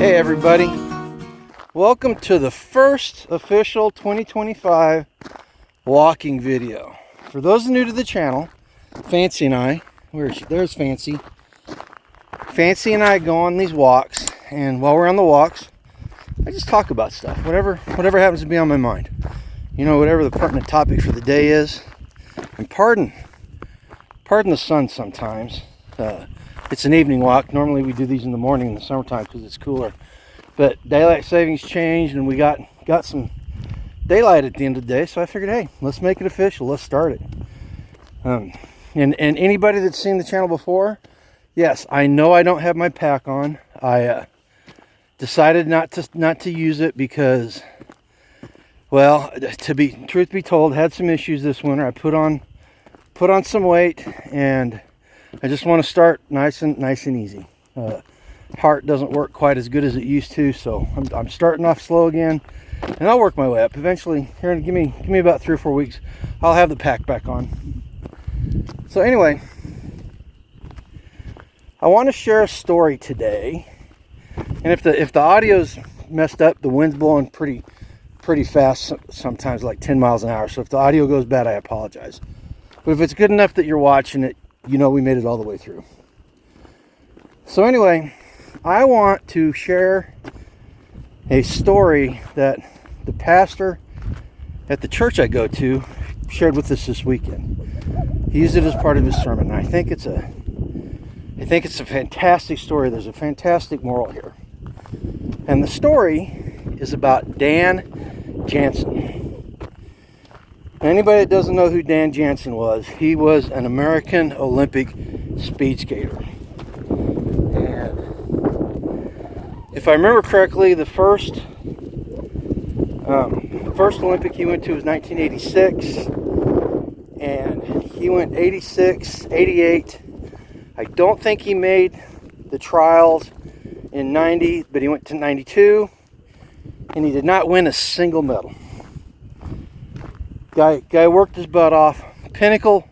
Hey everybody, welcome to the first official 2025 walking video. For those new to the channel, Fancy and I, where is she? There's Fancy. Fancy and I go on these walks, and while we're on the walks, I just talk about stuff, whatever happens to be on my mind. You know, whatever the pertinent topic for the day is. And pardon the sun sometimes. It's an evening walk. Normally we do these in the morning in the summertime because it's cooler. But daylight savings changed, and we got some daylight at the end of the day. So I figured, hey, let's make it official. Let's start it. And anybody that's seen the channel before, yes, I know I don't have my pack on. I decided not to use it because, well, truth be told, had some issues this winter. I put on some weight, and I just want to start nice and easy. Heart doesn't work quite as good as it used to, so I'm starting off slow again, and I'll work my way up. Eventually, here, give me about 3 or 4 weeks, I'll have the pack back on. So anyway, I want to share a story today, and if the audio's messed up, the wind's blowing pretty fast, sometimes like 10 miles an hour. So if the audio goes bad, I apologize. But if it's good enough that you're watching it, you know we made it all the way through. So anyway, I want to share a story that the pastor at the church I go to shared with us this weekend. He used it as part of his sermon, and I think it's a fantastic story. There's a fantastic moral here. And the story is about Dan Jansen. Anybody that doesn't know who Dan Jansen was, he was an American Olympic speed skater. And if I remember correctly, the first Olympic he went to was 1986. And he went 86, 88. I don't think he made the trials in 90, but he went to 92. And he did not win a single medal. Guy worked his butt off. Pinnacle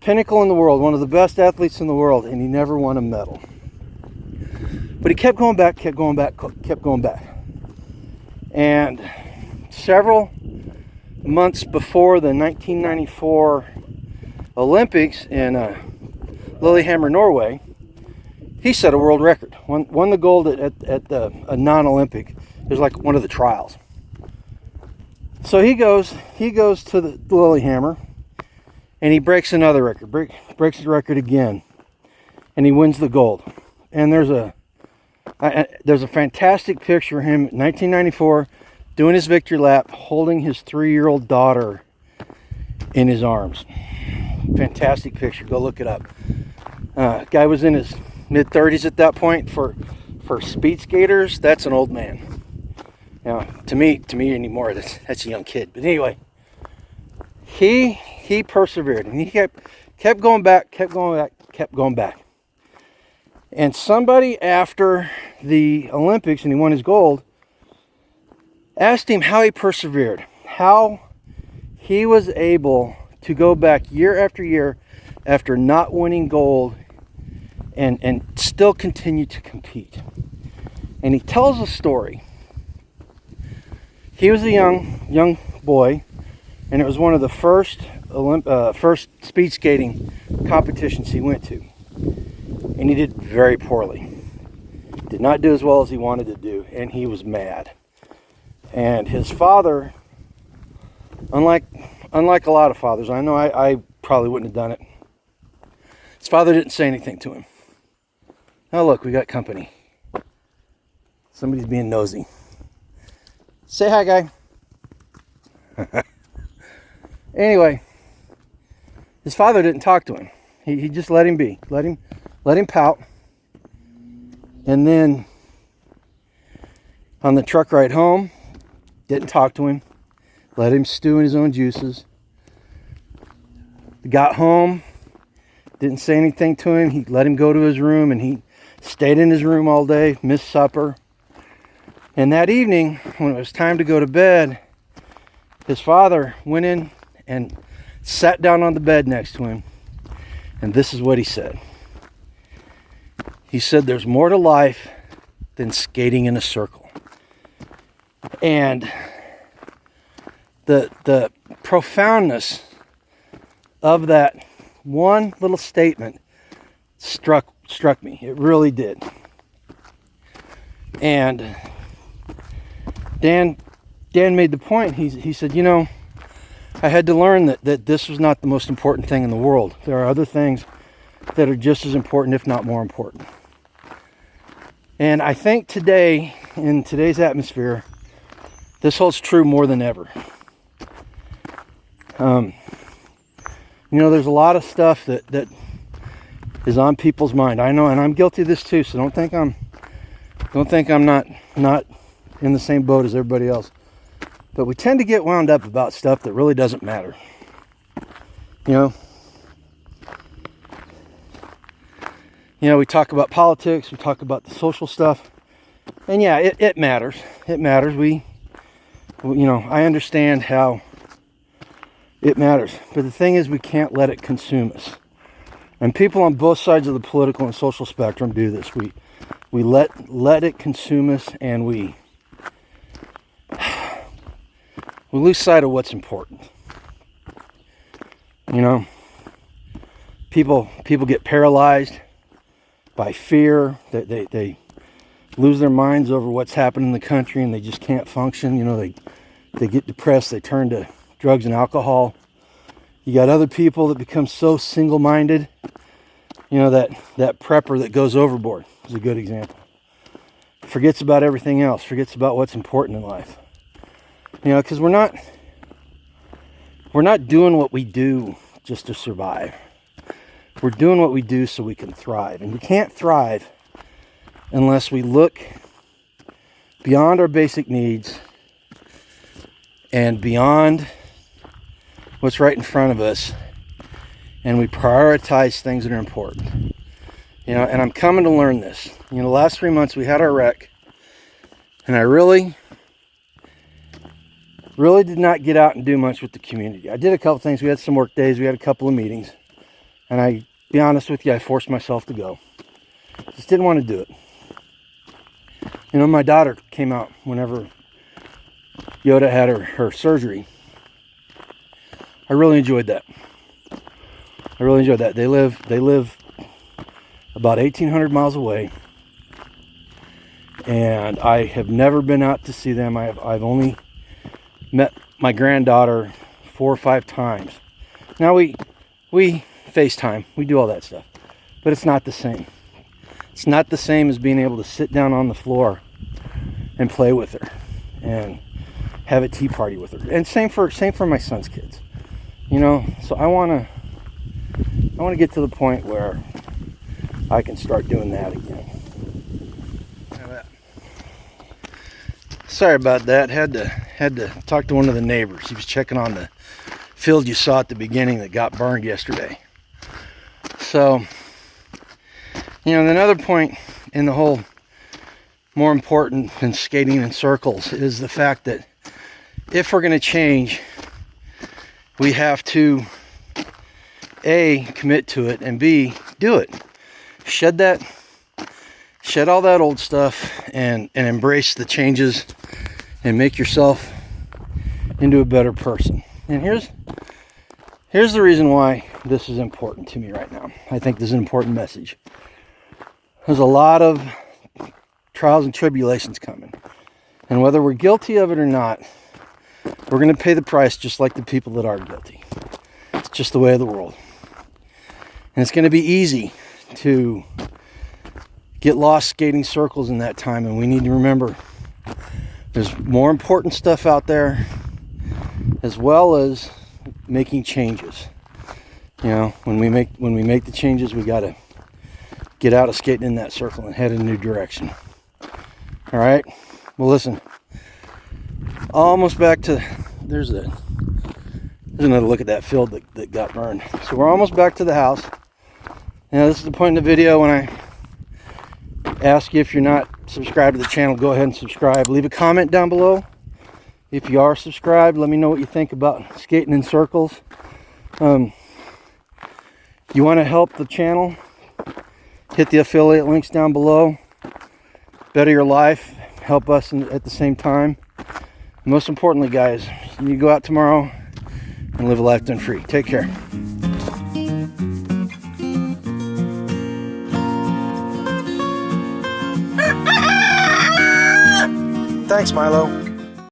in the world, one of the best athletes in the world, and he never won a medal. But he kept going back. And several months before the 1994 Olympics in Lillehammer, Norway, he set a world record. Won the gold at a non-Olympic. It was like one of the trials. So he goes to the Lillehammer, and he breaks another record, breaks the record again, and he wins the gold. And there's a fantastic picture of him in 1994 doing his victory lap, holding his 3-year-old daughter in his arms. Fantastic picture. Go look it up. Guy was in his mid-30s at that point. For speed skaters, that's an old man. Now, to me anymore, that's a young kid. But anyway, he persevered, and he kept going back. And somebody after the Olympics, and he won his gold, asked him how he persevered, how he was able to go back year after year after not winning gold and still continue to compete. And he tells a story. He was a young boy, and it was one of the first speed skating competitions he went to. And he did very poorly. Did not do as well as he wanted to do, and he was mad. And his father, unlike a lot of fathers, I know I probably wouldn't have done it. His father didn't say anything to him. Oh, look, we got company. Somebody's being nosy. Say hi, guy. Anyway, his father didn't talk to him. He just let him be. Let him pout. And then on the truck ride home, didn't talk to him. Let him stew in his own juices. Got home, didn't say anything to him. He let him go to his room, and he stayed in his room all day, missed supper. And that evening, when it was time to go to bed, his father went in and sat down on the bed next to him. And this is what he said. He said, "There's more to life than skating in a circle. And the profoundness of that one little statement struck me. It really did. And Dan made the point. He said, you know, I had to learn that this was not the most important thing in the world. There are other things that are just as important, if not more important. And I think today, in today's atmosphere, this holds true more than ever. You know, there's a lot of stuff that is on people's mind. I know, and I'm guilty of this too. So don't think I'm not in the same boat as everybody else. But we tend to get wound up about stuff that really doesn't matter. You know, we talk about politics, we talk about the social stuff, and yeah, it matters. It matters. You know, I understand how it matters, but the thing is, we can't let it consume us. And people on both sides of the political and social spectrum do this. We let it consume us, and we lose sight of what's important. You know, people get paralyzed by fear. They lose their minds over what's happened in the country, and they just can't function. You know, they get depressed. They turn to drugs and alcohol. You got other people that become so single-minded. You know, that prepper that goes overboard is a good example. Forgets about everything else. Forgets about what's important in life. You know, because we're not doing what we do just to survive. We're doing what we do so we can thrive. And we can't thrive unless we look beyond our basic needs and beyond what's right in front of us, and we prioritize things that are important. You know, and I'm coming to learn this. You know, the last 3 months we had our wreck, and I really did not get out and do much with the community. I did a couple things. We had some work days. We had a couple of meetings. And I, be honest with you, I forced myself to go. Just didn't want to do it. You know, my daughter came out whenever Yoda had her surgery. I really enjoyed that. They live about 1,800 miles away. And I have never been out to see them. I've only met my granddaughter 4 or 5 times. Now we FaceTime, we do all that stuff, but it's not the same. It's not the same as being able to sit down on the floor and play with her and have a tea party with her. And same for my son's kids. You know, so I want to get to the point where I can start doing that again. Sorry about that. Had to talk to one of the neighbors. He was checking on the field you saw at the beginning that got burned yesterday. So, you know, another point in the whole more important than skating in circles is the fact that if we're going to change, we have to A, commit to it, and B, do it. Shed all that old stuff and embrace the changes and make yourself into a better person. And here's the reason why this is important to me right now. I think this is an important message. There's a lot of trials and tribulations coming. And whether we're guilty of it or not, we're going to pay the price just like the people that are guilty. It's just the way of the world. And it's going to be easy to get lost skating circles in that time. And we need to remember there's more important stuff out there, as well as making changes. You know, when we make the changes, we got to get out of skating in that circle and head in a new direction. All right. Well, listen. Almost back to there's another look at that field that got burned. So we're almost back to the house. Now this is the point in the video when I ask you, if you're not subscribed to the channel, go ahead and subscribe. Leave a comment down below. If you are subscribed, let me know what you think about skating in circles. You want to help the channel, hit the affiliate links down below. better your life, help us at the same time. Most importantly, guys, you go out tomorrow and live a life done free. Take care. Thanks, Milo.